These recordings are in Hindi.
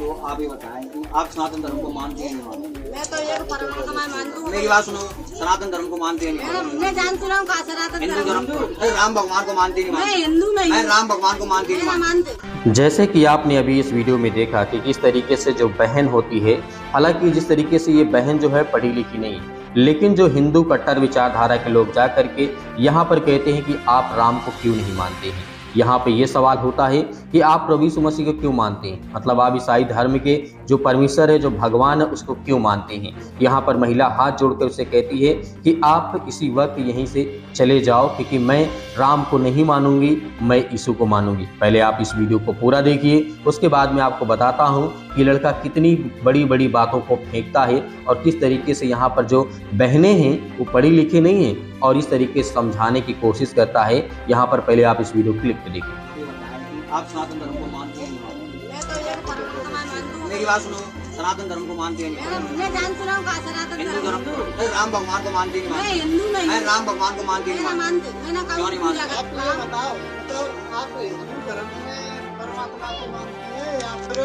तो आप ही बताएं कि आप सनातन धर्म को मानते हैं नहीं मानते? मैं तो एक परमात्मा मानती हूँ। मेरी बात सुनो, सनातन धर्म को मानते हैं नहीं मानते? मैं जानती हूँ कहाँ सनातन हिंदू धर्म। धर्म राम भगवान को मानते नहीं मैं मानते? हिंदू नहीं मैं हूँ। राम भगवान को मानती नहीं मैं मानते। मानते। जैसे कि आपने अभी इस वीडियो में देखा कि किस तरीके से जो बहन होती है, हालांकि जिस तरीके से ये बहन जो है पढ़ी लिखी नहीं है, लेकिन जो हिंदू कट्टर विचारधारा के लोग जा करके यहाँ पर कहते हैं कि आप राम को क्यों नहीं मानते हैं। यहाँ पे ये सवाल होता है कि आप प्रभु यीशु मसीह को क्यों मानते हैं, मतलब आप ईसाई धर्म के जो परमेश्वर है, जो भगवान है, उसको क्यों मानते हैं। यहाँ पर महिला हाथ जोड़कर उसे कहती है कि आप इसी वक्त यहीं से चले जाओ, क्योंकि मैं राम को नहीं मानूंगी, मैं यीशु को मानूंगी। पहले आप इस वीडियो को पूरा देखिए, उसके बाद मैं आपको बताता हूँ कि लड़का कितनी बड़ी बड़ी बातों को फेंकता है और किस तरीके से यहाँ पर जो बहनें हैं वो पढ़ी लिखी नहीं है और इस तरीके से समझाने की कोशिश करता है। यहाँ पर पहले आप इस वीडियो क्लिप पे देखिए। ये बताएं कि आप सनातन धर्म को मानते हैं नहीं मानते? मैं तो एक परमात्मा मानती हूँ। मेरी बात सुनो, सनातन धर्म को मानते हैं नहीं मानते? मैं जानती हूँ कहाँ सनातन हिंदू धर्म। धर्म राम भगवान को मानते नहीं मैं मानते? हिंदू नहीं मैं हूँ। राम भगवान को मानती नहीं मैं मानते? मानती। मैं ना क्यों नहीं कभी पूजा मानते? करती आप ये हूँ। बताओ, मतलब आप हिंदू धर्म में परमात्मा को मानती है या फिर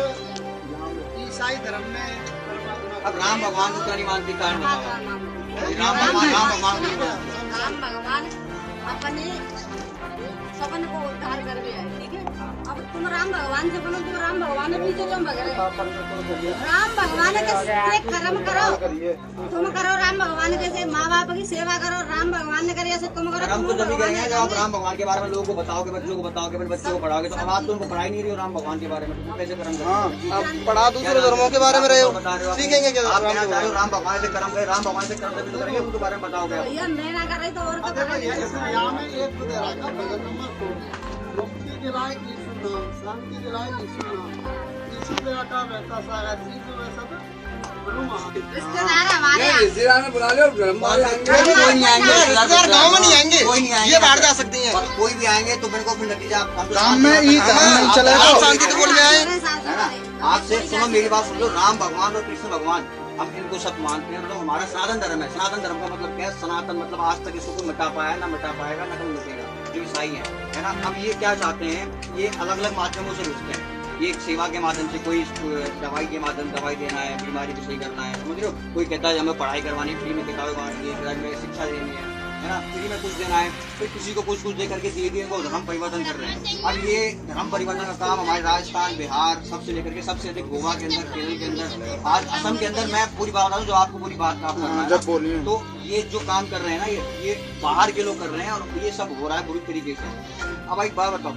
ईसाई धर्म में परमात्मा अब राम भगवान को क्यों नहीं मानती? कारण बताओ। राम राम भगवान क्यों नहीं मानते? राम भगवान अपने सपन को उद्धार कर गया है, ठीक है। अब तुम राम भगवान से बोलो, तुम राम भगवान के पीछे क्यों भग रहे हो? राम भगवान के कर्म करो, तुम करो राम भगवान के, माँ बाप की सेवा करो, राम भगवान ने करे ऐसे तुम करो। हम तो जब भी करेंगे जब आप राम भगवान के बारे में लोगों को बताओगे, बच्चों को बताओगे, फिर बच्चों को पढ़ाओगे, तो अब आप तो उनको पढ़ा ही नहीं रही हो राम भगवान के बारे में, तो कैसे कर्म करेंगे? आप पढ़ा दूसरे धर्मों के बारे में रहे हो, बता रहे हो आप? सीखेंगे क्या आप कहना चाह रहे हो राम भगवान से कर्म करें, राम भगवान से कर्म तभी तो करेंगे, उनके बारे में बताओगे आप। भैया मैं ना कर रही तो और तो करेंगे। यहाँ में एक भजन नंबर 4, मुक्ति दिलाए यीशु नाम, शांति दिलाए यीशु नाम, यीशु बेटा वैसा सा यीशु वैसा तो बोलो महा। रिश्तेदार हमारे यहाँ। रिश्तेदार में बुला लो, धर्म वाले आएंगे। कोई नहीं आएंगे, रिश्तेदार गाँव में नहीं आएंगे, कोई नहीं आएंगे, ये बाहर जा सकती हैं। और कोई भी आएंगे तो मेरे को फिर नतीजा गाँव में ही चले जाओ, शांति तो बोल में आए। मेरे साथ है ना? आपसे सुनो, मेरी बात सुन लो, राम भगवान और कृष्ण भगवान हम इनको सब मानते हैं, मतलब हमारा सनातन धर्म है। सनातन धर्म का मतलब क्या है? सनातन मतलब आज तक इसको कोई मिटा पाया, ना मिटा पाएगा, ना कभी मिटेगा, जो ईसाई है ना। अब ये क्या चाहते हैं, ये अलग अलग माध्यमों से रुचते हैं। ये एक सेवा के माध्यम से, कोई दवाई के माध्यम दवाई देना है, बीमारी को सही करना है, समझ रहे हो। कोई कहता है हमें पढ़ाई करवानी, फ्री में किताबें बांटनी है, शिक्षा देनी है ना, फ्री में कुछ देना है, फिर किसी को कुछ दे करके धीरे धीरे वो धर्म परिवर्तन कर रहे हैं। अब ये धर्म परिवर्तन का काम हमारे राजस्थान, बिहार सबसे लेकर के सबसे अधिक गोवा के अंदर, केरल के अंदर, आज असम के अंदर, मैं पूरी बात बता दूं जो आपको पूरी बात का करना है, जब बोलिए। तो ये जो काम कर रहे हैं ना, ये बाहर के लोग कर रहे हैं और ये सब हो रहा है बुरी तरीके से। अब एक बात बताओ,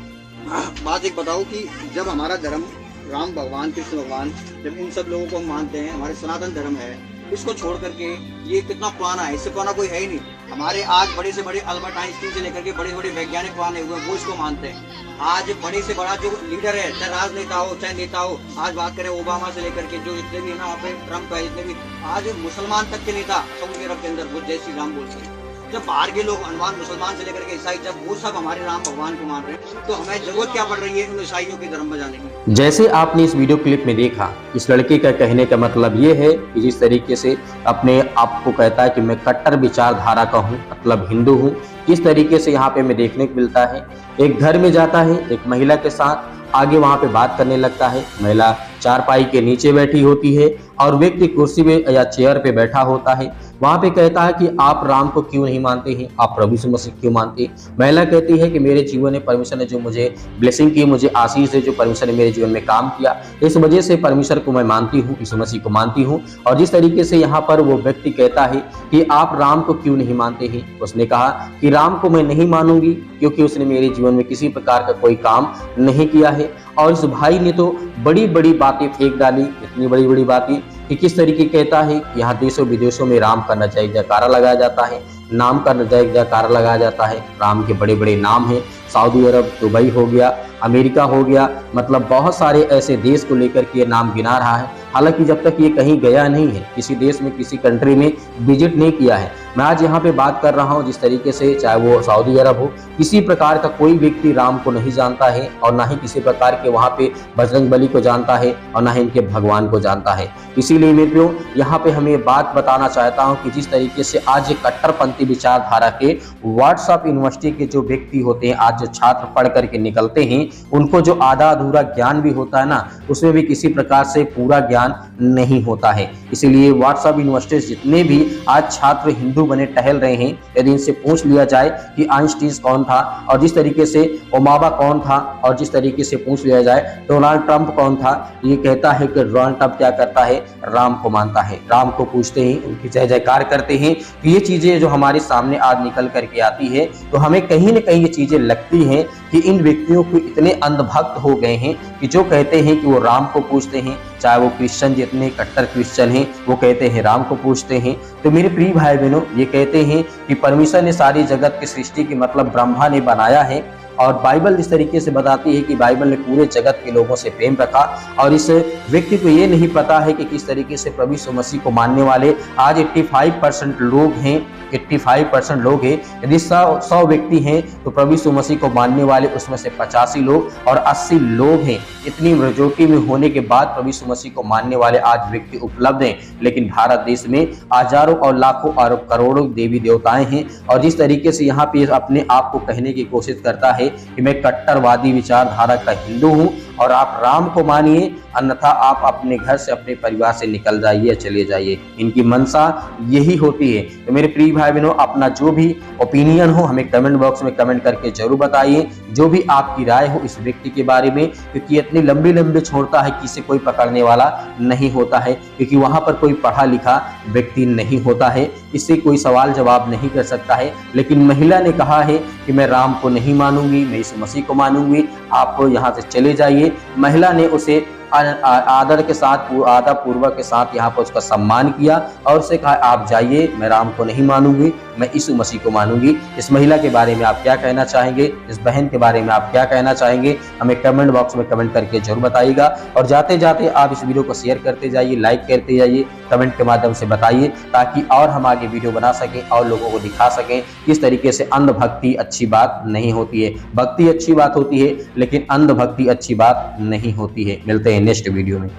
बात एक बताओ कि जब हमारा धर्म राम भगवान, कृष्ण भगवान, जब इन सब लोगों को हम मानते हैं, हमारे सनातन धर्म है, इसको छोड़ करके ये कितना पुराना है, इससे पुराना कोई है ही नहीं। हमारे आज बड़े से बड़े अल्बर्ट आइंस्टीन से लेकर के बड़े बड़े वैज्ञानिक पुराने हुए, वो इसको मानते हैं। आज बड़े से बड़ा जो लीडर है, चाहे राजनेता हो चाहे नेता हो, आज बात करें ओबामा से लेकर के जो जितने भी है ना वहाँ पे, ट्रम्प है, जितने भी आज मुसलमान तक के नेता सऊदी अरब के अंदर वो जय श्री राम बोलते हैं। जब बाहर के लोग अनुमान मुसलमान से लेकर के ईसाई, जब वो सब हमारे राम भगवान को मान रहे हैं, तो हमें जरूरत क्या पड़ रही है उन ईसाइयों के धर्म में जाने की? जैसे आपने इस वीडियो क्लिप में देखा, इस लड़के का कहने का मतलब ये है कि जिस तरीके से अपने आप को कहता है कि मैं कट्टर विचारधारा का हूँ, मतलब हिंदू हूँ, किस तरीके से यहाँ पे हमें देखने को मिलता है। एक घर में जाता है, एक महिला के साथ आगे वहाँ पे बात करने लगता है। महिला चारपाई के नीचे बैठी होती है और व्यक्ति कुर्सी में या चेयर पे बैठा होता है। वहाँ पे कहता है कि आप राम को क्यों नहीं मानते हैं, आप प्रभु यीशु मसीह क्यों मानते हैं। महिला कहती है कि मेरे जीवन में परमेश्वर ने जो मुझे ब्लेसिंग की, मुझे आशीष है, जो परमेश्वर ने मेरे जीवन में काम किया, इस वजह से परमेश्वर को मैं मानती हूँ, यीशु मसीह को मानती हूँ। और जिस तरीके से यहाँ पर वो व्यक्ति कहता है कि आप राम को क्यों नहीं मानते हैं, उसने कहा कि राम को मैं नहीं मानूंगी क्योंकि उसने मेरे जीवन में किसी प्रकार का कोई काम नहीं किया है। और इस भाई ने तो बड़ी बड़ी बातें फेंक डाली, इतनी बड़ी बड़ी बातें कि किस तरीके कहता है कि यहाँ देशों विदेशों में राम का जय जयकारा लगाया जाता है, नाम का जय जयकारा लगाया जाता है। राम के बड़े बड़े नाम हैं, सऊदी अरब, दुबई हो गया, अमेरिका हो गया, मतलब बहुत सारे ऐसे देश को लेकर के ये नाम गिना रहा है। हालांकि जब तक ये कहीं गया नहीं है, किसी देश में, किसी कंट्री में विजिट नहीं किया है, मैं आज यहाँ पे बात कर रहा हूँ जिस तरीके से, चाहे वो सऊदी अरब हो, किसी प्रकार का कोई व्यक्ति राम को नहीं जानता है और ना ही किसी प्रकार के वहाँ पे बजरंग बली को जानता है और ना ही इनके भगवान को जानता है। इसीलिए मेरे प्रियो यहाँ पे हम ये बात बताना चाहता हूँ कि जिस तरीके से आज ये कट्टरपंथी विचारधारा के व्हाट्सएप यूनिवर्सिटी के जो व्यक्ति होते हैं, आज जो छात्र पढ़ करके निकलते हैं, उनको जो आधा अधूरा ज्ञान भी होता है ना, उसमें भी किसी प्रकार से पूरा ज्ञान नहीं होता है। इसीलिए व्हाट्सएप यूनिवर्सिटी जितने भी आज छात्र हिंदू बने टहल रहे हैं, यदि इनसे पूछ लिया जाए कि आइंस्टीन कौन था और जिस तरीके से ओबामा कौन था और जिस तरीके से पूछ लिया जाए डोनाल्ड ट्रंप कौन था, ये कहता है कि डोनाल्ड ट्रंप क्या करता है, राम को मानता है। राम को पूछते हैं, उनकी जय जयकार करते हैं। तो ये चीजें जो हमारे सामने आज निकल करके आती है, तो हमें कहीं ना कहीं ये चीजें लगती हैं कि इन व्यक्तियों को इतने अंधभक्त हो गए हैं कि जो कहते हैं कि वो राम को पूछते हैं, चाहे वो क्रिश्चियन जितने कट्टर क्रिश्चियन हैं वो कहते हैं राम को पूछते हैं। तो मेरे प्रिय भाई बहनों, ये कहते हैं कि परमेश्वर ने सारी जगत की सृष्टि की मतलब ब्रह्मा ने बनाया है, और बाइबल इस तरीके से बताती है कि बाइबल ने पूरे जगत के लोगों से प्रेम रखा, और इस व्यक्ति को ये नहीं पता है कि किस तरीके से प्रभु यीशु मसीह को मानने वाले आज 85% लोग हैं। 85% लोग हैं। यदि 100 व्यक्ति हैं तो प्रभु यीशु मसीह को मानने वाले उसमें से 85 लोग और 80 लोग हैं। इतनी मेजॉरिटी में होने के बाद प्रभु यीशु मसीह को मानने वाले आज व्यक्ति उपलब्ध हैं, लेकिन भारत देश में हजारों और लाखों और करोड़ों देवी देवताएं हैं। और जिस तरीके से यहाँ पे अपने आप को कहने की कोशिश करता है कि मैं कट्टरवादी विचारधारा का हिंदू हूँ और आप राम को मानिए, अन्यथा आप अपने घर से अपने परिवार से निकल जाइए, चले जाइए। इनकी मनसा यही होती है। तो मेरे प्रिय भाई बहनों, अपना जो भी ओपिनियन हो हमें कमेंट बॉक्स में कमेंट करके जरूर बताइए, जो भी आपकी राय हो इस व्यक्ति के बारे में, क्योंकि इतनी लंबी लंबी छोड़ता है कि इसे कोई पकड़ने वाला नहीं होता है, क्योंकि वहां पर कोई पढ़ा लिखा व्यक्ति नहीं होता है, इससे कोई सवाल जवाब नहीं कर सकता है। लेकिन महिला ने कहा है कि मैं राम को नहीं मानूंगी, मैं यीशु मसीह को मानूंगी, आप यहाँ से चले जाइए। महिला ने उसे आदर के साथ, आदर पूर्वक के साथ यहाँ पर उसका सम्मान किया और उसे कहा आप जाइए, मैं राम को नहीं मानूंगी, मैं यीशु मसीह को मानूंगी। इस महिला के बारे में आप क्या कहना चाहेंगे, इस बहन के बारे में आप क्या कहना चाहेंगे, हमें कमेंट बॉक्स में कमेंट करके जरूर बताइएगा। और जाते जाते आप इस वीडियो को शेयर करते जाइए, लाइक करते जाइए, कमेंट के माध्यम से बताइए, ताकि और हम आगे वीडियो बना सकें और लोगों को दिखा सकें किस तरीके से अंधभक्ति अच्छी बात नहीं होती है। भक्ति अच्छी बात होती है, लेकिन अंधभक्ति अच्छी बात नहीं होती है। मिलते हैं नेक्स्ट वीडियो में।